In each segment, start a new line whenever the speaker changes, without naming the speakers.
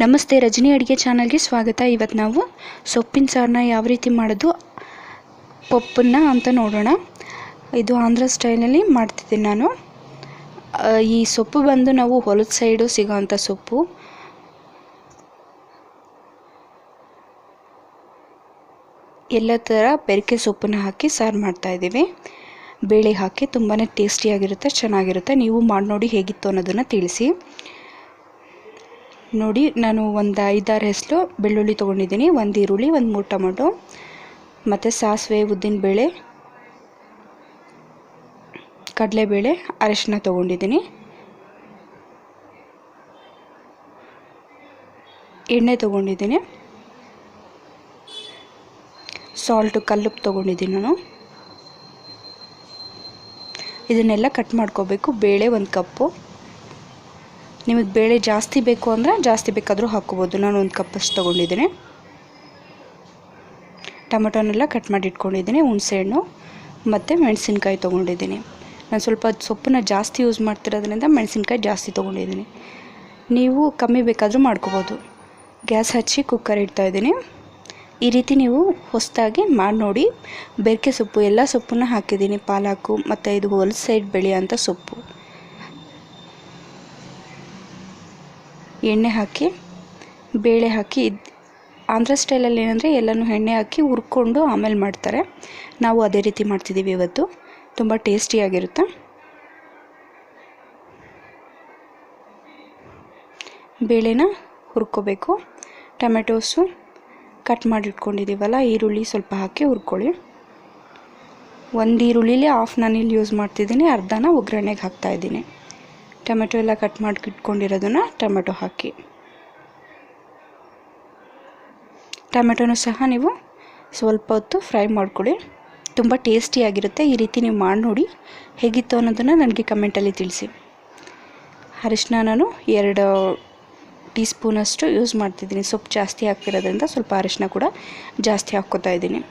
ನಮಸ್ತೆ ರಜನಿ ಅಡುಗೆ ಚಾನಲ್ಗೆ ಸ್ವಾಗತ. ಇವತ್ತು ನಾವು ಸೊಪ್ಪಿನ ಸಾರನ್ನ ಯಾವ ರೀತಿ ಮಾಡೋದು ಪಪ್ಪನ್ನ ಅಂತ ನೋಡೋಣ. ಇದು ಆಂಧ್ರ ಸ್ಟೈಲಲ್ಲಿ ಮಾಡ್ತಿದ್ದೀನಿ ನಾನು. ಈ ಸೊಪ್ಪು ಬಂದು ನಾವು ಹೊಲದ ಸೈಡು ಸಿಗೋವಂಥ ಸೊಪ್ಪು. ಎಲ್ಲ ಥರ ಬೆರಕೆ ಸೊಪ್ಪನ್ನ ಹಾಕಿ ಸಾರು ಮಾಡ್ತಾಯಿದ್ದೀವಿ. ಬೇಳೆ ಹಾಕಿ ತುಂಬಾ ಟೇಸ್ಟಿಯಾಗಿರುತ್ತೆ, ಚೆನ್ನಾಗಿರುತ್ತೆ. ನೀವು ಮಾಡಿ ನೋಡಿ ಹೇಗಿತ್ತು ಅನ್ನೋದನ್ನು ತಿಳಿಸಿ. ನೋಡಿ, ನಾನು ಒಂದು 5-6 ಹೆಸರು ಬೆಳ್ಳುಳ್ಳಿ ತೊಗೊಂಡಿದ್ದೀನಿ, 1 ಈರುಳ್ಳಿ, 1-3 ಟೊಮೊಟೊ, ಮತ್ತು ಸಾಸಿವೆ, ಉದ್ದಿನಬೇಳೆ, ಕಡಲೆಬೇಳೆ, ಅರಿಶಿನ ತೊಗೊಂಡಿದ್ದೀನಿ. ಎಣ್ಣೆ ತೊಗೊಂಡಿದ್ದೀನಿ, ಸಾಲ್ಟು ಕಲ್ಲುಪ್ಪು ತೊಗೊಂಡಿದ್ದೀನಿ ನಾನು. ಇದನ್ನೆಲ್ಲ ಕಟ್ ಮಾಡ್ಕೋಬೇಕು. ಬೇಳೆ 1 ಕಪ್ಪು. ನಿಮಗೆ ಬೇಳೆ ಜಾಸ್ತಿ ಬೇಕು ಅಂದರೆ ಜಾಸ್ತಿ ಬೇಕಾದರೂ ಹಾಕ್ಕೋಬೋದು. ನಾನು 1 ಕಪ್ಪಷ್ಟು ತೊಗೊಂಡಿದ್ದೀನಿ. ಟೊಮೊಟೊನೆಲ್ಲ ಕಟ್ ಮಾಡಿ ಇಟ್ಕೊಂಡಿದ್ದೀನಿ. ಹುಣಸೆಹಣ್ಣು ಮತ್ತು ಮೆಣಸಿನ್ಕಾಯಿ ತೊಗೊಂಡಿದ್ದೀನಿ. ನಾನು ಸ್ವಲ್ಪ ಸೊಪ್ಪನ್ನ ಜಾಸ್ತಿ ಯೂಸ್ ಮಾಡ್ತಿರೋದ್ರಿಂದ ಮೆಣಸಿನ್ಕಾಯಿ ಜಾಸ್ತಿ ತೊಗೊಂಡಿದ್ದೀನಿ. ನೀವು ಕಮ್ಮಿ ಬೇಕಾದರೂ ಮಾಡ್ಕೋಬೋದು. ಗ್ಯಾಸ್ ಹಚ್ಚಿ ಕುಕ್ಕರ್ ಇಡ್ತಾಯಿದ್ದೀನಿ. ಈ ರೀತಿ ನೀವು ಹೊಸದಾಗಿ ಮಾಡಿ ನೋಡಿ. ಬೆರಕೆ ಸೊಪ್ಪು ಎಲ್ಲ ಸೊಪ್ಪನ್ನ ಹಾಕಿದ್ದೀನಿ, ಪಾಲಾಕು ಮತ್ತು ಇದು ಹೊಲದ ಸೈಡ್ ಬೆಳೆಯೋಂಥ ಸೊಪ್ಪು. ಎಣ್ಣೆ ಹಾಕಿ ಬೇಳೆ ಹಾಕಿ ಆಂಧ್ರ ಸ್ಟೈಲಲ್ಲಿ ಏನಂದರೆ ಎಲ್ಲನೂ ಎಣ್ಣೆ ಹಾಕಿ ಹುರ್ಕೊಂಡು ಆಮೇಲೆ ಮಾಡ್ತಾರೆ. ನಾವು ಅದೇ ರೀತಿ ಮಾಡ್ತಿದ್ದೀವಿ ಇವತ್ತು. ತುಂಬ ಟೇಸ್ಟಿಯಾಗಿರುತ್ತೆ. ಬೇಳೆನ ಹುರ್ಕೋಬೇಕು. ಟೊಮೆಟೋಸು ಕಟ್ ಮಾಡಿ ಇಟ್ಕೊಂಡಿದ್ದೀವಲ್ಲ, ಈರುಳ್ಳಿ ಸ್ವಲ್ಪ ಹಾಕಿ ಹುರ್ಕೊಳ್ಳಿ. 1 ಈರುಳ್ಳಿಲಿ ಹಾಫ್ ನಾನಿಲ್ಲಿ ಯೂಸ್ ಮಾಡ್ತಿದ್ದೀನಿ, ಅರ್ಧನ ಒಗ್ಗರಣೆಗೆ ಹಾಕ್ತಾಯಿದ್ದೀನಿ. ಟೊಮೆಟೊ ಎಲ್ಲ ಕಟ್ ಮಾಡಿ ಇಟ್ಕೊಂಡಿರೋದನ್ನು ಟೊಮೆಟೊ ಹಾಕಿ. ಟೊಮೆಟೊನೂ ಸಹ ನೀವು ಸ್ವಲ್ಪ ಹೊತ್ತು ಫ್ರೈ ಮಾಡ್ಕೊಳ್ಳಿ. ತುಂಬ ಟೇಸ್ಟಿಯಾಗಿರುತ್ತೆ. ಈ ರೀತಿ ನೀವು ಮಾಡಿ ನೋಡಿ ಹೇಗಿತ್ತು ಅನ್ನೋದನ್ನು ನನಗೆ ಕಮೆಂಟಲ್ಲಿ ತಿಳಿಸಿ. ಅರಿಶಿನ ನಾನು 2 ಟೀ ಸ್ಪೂನಷ್ಟು ಯೂಸ್ ಮಾಡ್ತಿದ್ದೀನಿ. ಸೊಪ್ಪು ಜಾಸ್ತಿ ಹಾಕ್ತಿರೋದ್ರಿಂದ ಸ್ವಲ್ಪ ಅರಿಶಿನ ಕೂಡ ಜಾಸ್ತಿ ಹಾಕ್ಕೋತಾ ಇದ್ದೀನಿ.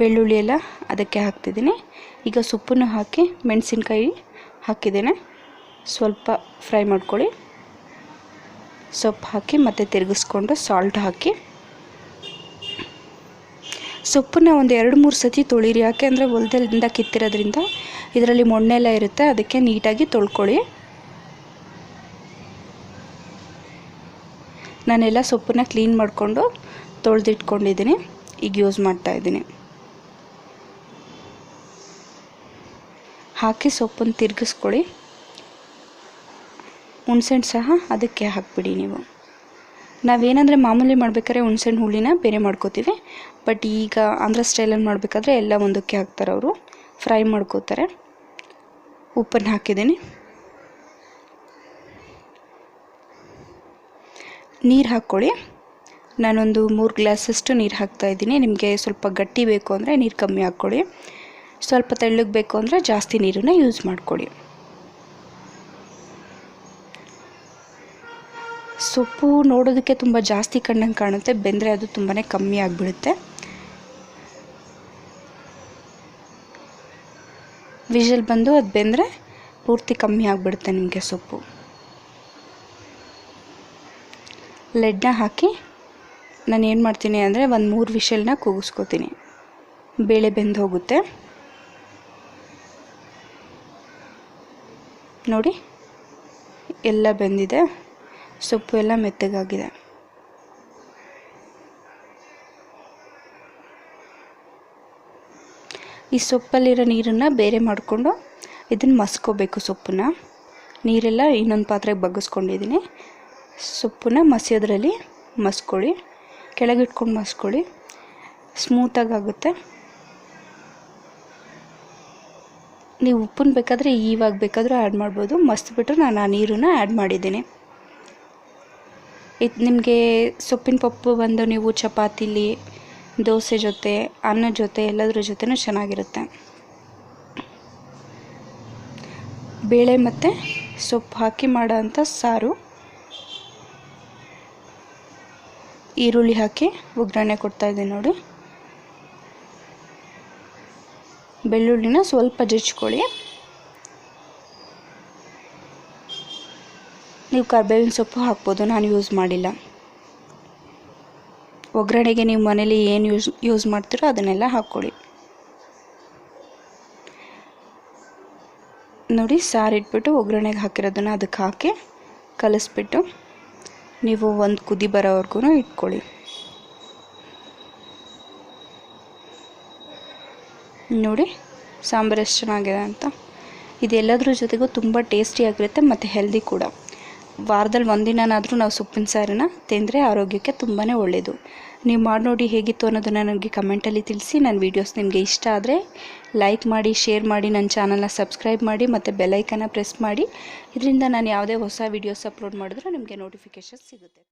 ಬೆಳ್ಳುಳ್ಳಿ ಎಲ್ಲ ಅದಕ್ಕೆ ಹಾಕ್ತಿದ್ದೀನಿ. ಈಗ ಸೊಪ್ಪನ್ನು ಹಾಕಿ ಮೆಣಸಿನ್ಕಾಯಿ ಹಾಕಿದ್ದೇನೆ. ಸ್ವಲ್ಪ ಫ್ರೈ ಮಾಡ್ಕೊಳ್ಳಿ. ಸೊಪ್ಪು ಹಾಕಿ ಮತ್ತೆ ತಿರುಗಿಸ್ಕೊಂಡು ಸಾಲ್ಟ್ ಹಾಕಿ ಸೊಪ್ಪನ್ನ ಒಂದು 2-3 ಸತಿ ತೊಳಿರಿ. ಯಾಕೆಂದರೆ ಹೊಲದಲ್ಲಿಂದ ಕಿತ್ತಿರೋದ್ರಿಂದ ಇದರಲ್ಲಿ ಮಣ್ಣೆಲ್ಲ ಇರುತ್ತೆ. ಅದಕ್ಕೆ ನೀಟಾಗಿ ತೊಳ್ಕೊಳ್ಳಿ. ನಾನೆಲ್ಲ ಸೊಪ್ಪನ್ನ ಕ್ಲೀನ್ ಮಾಡಿಕೊಂಡು ತೊಳೆದಿಟ್ಕೊಂಡಿದ್ದೀನಿ. ಈಗ ಯೂಸ್ ಮಾಡ್ತಾಯಿದ್ದೀನಿ. ಹಾಕಿ ಸೊಪ್ಪನ್ನು ತಿರುಗಿಸ್ಕೊಳ್ಳಿ. ಹುಣಸೆಹಣ್ಣು ಸಹ ಅದಕ್ಕೆ ಹಾಕ್ಬಿಡಿ. ನೀವು ನಾವೇನಂದರೆ ಮಾಮೂಲಿ ಮಾಡ್ಬೇಕಾದ್ರೆ ಹುಣಸೆಹಣ್ಣು ಹುಳಿನ ಬೇರೆ ಮಾಡ್ಕೋತೀವಿ. ಬಟ್ ಈಗ ಆಂಧ್ರ ಸ್ಟೈಲಲ್ಲಿ ಮಾಡಬೇಕಾದ್ರೆ ಎಲ್ಲ ಒಂದಕ್ಕೆ ಹಾಕ್ತಾರೆ ಅವರು. ಫ್ರೈ ಮಾಡ್ಕೋತಾರೆ. ಉಪ್ಪನ್ನು ಹಾಕಿದ್ದೀನಿ. ನೀರು ಹಾಕ್ಕೊಳ್ಳಿ. ನಾನೊಂದು 3 ಗ್ಲಾಸಷ್ಟು ನೀರು ಹಾಕ್ತಾಯಿದ್ದೀನಿ. ನಿಮಗೆ ಸ್ವಲ್ಪ ಗಟ್ಟಿ ಬೇಕು ಅಂದರೆ ನೀರು ಕಮ್ಮಿ ಹಾಕ್ಕೊಳ್ಳಿ. ಸ್ವಲ್ಪ ತೆಳ್ಳಗೆ ಬೇಕು ಅಂದರೆ ಜಾಸ್ತಿ ನೀರನ್ನು ಯೂಸ್ ಮಾಡ್ಕೊಳ್ಳಿ. ಸೊಪ್ಪು ನೋಡೋದಕ್ಕೆ ತುಂಬ ಜಾಸ್ತಿ ಕಣ್ಣಂಗೆ ಕಾಣುತ್ತೆ, ಬೆಂದರೆ ಅದು ತುಂಬಾ ಕಮ್ಮಿ ಆಗಿಬಿಡುತ್ತೆ. ವಿಷಲ್ ಬಂದು ಅದು ಬೆಂದರೆ ಪೂರ್ತಿ ಕಮ್ಮಿ ಆಗಿಬಿಡುತ್ತೆ ನಿಮಗೆ ಸೊಪ್ಪು. ಲೆಡ್ನ ಹಾಕಿ ನಾನು ಏನು ಮಾಡ್ತೀನಿ ಅಂದರೆ 1-3 ವಿಷಲ್ನ ಕೂಗಿಸ್ಕೋತೀನಿ. ಬೇಳೆ ಬೆಂದು ಹೋಗುತ್ತೆ. ನೋಡಿ, ಎಲ್ಲ ಬೆಂದಿದೆ. ಸೊಪ್ಪು ಎಲ್ಲ ಮೆತ್ತಗಾಗಿದೆ. ಈ ಸೊಪ್ಪಲ್ಲಿರೋ ನೀರನ್ನು ಬೇರೆ ಮಾಡಿಕೊಂಡು ಇದನ್ನು ಮಸ್ಕೋಬೇಕು. ಸೊಪ್ಪನ್ನ ನೀರೆಲ್ಲ ಇನ್ನೊಂದು ಪಾತ್ರೆಗೆ ಬಗ್ಗಿಸ್ಕೊಂಡಿದ್ದೀನಿ. ಸೊಪ್ಪನ್ನ ಮಸಿಯೋದ್ರಲ್ಲಿ ಮಸ್ಕೊಳ್ಳಿ. ಕೆಳಗಿಟ್ಕೊಂಡು ಮಸ್ಕೊಳ್ಳಿ. ಸ್ಮೂತಾಗಿ ಆಗುತ್ತೆ. ನೀವು ಉಪ್ಪನ್ನು ಬೇಕಾದರೆ ಇವಾಗ ಬೇಕಾದರೂ ಆ್ಯಡ್ ಮಾಡ್ಬೋದು. ಮಸ್ತ್ಬಿಟ್ರೆ ನಾನು ಆ ನೀರನ್ನು ಆ್ಯಡ್ ಮಾಡಿದ್ದೀನಿ. ಇದು ನಿಮಗೆ ಸೊಪ್ಪಿನ ಪಪ್ಪು ಬಂದು ನೀವು ಚಪಾತಿಲಿ, ದೋಸೆ ಜೊತೆ, ಅನ್ನದ ಜೊತೆ ಎಲ್ಲದ್ರ ಜೊತೆನೂ ಚೆನ್ನಾಗಿರುತ್ತೆ. ಬೇಳೆ ಮತ್ತು ಸೊಪ್ಪು ಹಾಕಿ ಮಾಡೋಂಥ ಸಾರು. ಈರುಳ್ಳಿ ಹಾಕಿ ಒಗ್ಗರಣೆ ಕೊಡ್ತಾಯಿದ್ದೀನಿ ನೋಡಿ. ಬೆಳ್ಳುಳ್ಳಿನ ಸ್ವಲ್ಪ ಜಜ್ಕೊಳ್ಳಿ. ನೀವು ಕರಿಬೇವಿನ ಸೊಪ್ಪು ಹಾಕ್ಬೋದು, ನಾನು ಯೂಸ್ ಮಾಡಿಲ್ಲ. ಒಗ್ಗರಣೆಗೆ ನೀವು ಮನೇಲಿ ಏನು ಯೂಸ್ ಮಾಡ್ತೀರೋ ಅದನ್ನೆಲ್ಲ ಹಾಕ್ಕೊಳ್ಳಿ. ನೋಡಿ, ಸಾರು ಇಟ್ಬಿಟ್ಟು ಒಗ್ಗರಣೆಗೆ ಹಾಕಿರೋದನ್ನು ಅದಕ್ಕೆ ಹಾಕಿ ಕಲಿಸ್ಬಿಟ್ಟು ನೀವು ಒಂದು ಕುದಿ ಬರೋವರೆಗೂ ಇಟ್ಕೊಳ್ಳಿ. ನೋಡಿ ಸಾಂಬಾರು ಎಷ್ಟು ಚೆನ್ನಾಗಿದೆ ಅಂತ. ಇದೆಲ್ಲದ್ರ ಜೊತೆಗೂ ತುಂಬ ಟೇಸ್ಟಿಯಾಗಿರುತ್ತೆ ಮತ್ತು ಹೆಲ್ದಿ ಕೂಡ. ವಾರದಲ್ಲಿ ಒಂದಿನಾದರೂ ನಾವು ಸೊಪ್ಪಿನ ಸಾರನ್ನ ತಿಂದರೆ ಆರೋಗ್ಯಕ್ಕೆ ತುಂಬಾ ಒಳ್ಳೆಯದು. ನೀವು ಮಾಡಿ ನೋಡಿ ಹೇಗಿತ್ತು ಅನ್ನೋದನ್ನು ನನಗೆ ಕಮೆಂಟಲ್ಲಿ ತಿಳಿಸಿ. ನನ್ನ ವೀಡಿಯೋಸ್ ನಿಮಗೆ ಇಷ್ಟ ಆದರೆ ಲೈಕ್ ಮಾಡಿ, ಶೇರ್ ಮಾಡಿ, ನನ್ನ ಚಾನಲ್ನ ಸಬ್ಸ್ಕ್ರೈಬ್ ಮಾಡಿ ಮತ್ತು ಬೆಲ್ ಐಕನ್ನ ಪ್ರೆಸ್ ಮಾಡಿ. ಇದರಿಂದ ನಾನು ಯಾವುದೇ ಹೊಸ ವೀಡಿಯೋಸ್ ಅಪ್ಲೋಡ್ ಮಾಡಿದ್ರೂ ನಿಮಗೆ ನೋಟಿಫಿಕೇಷನ್ ಸಿಗುತ್ತೆ.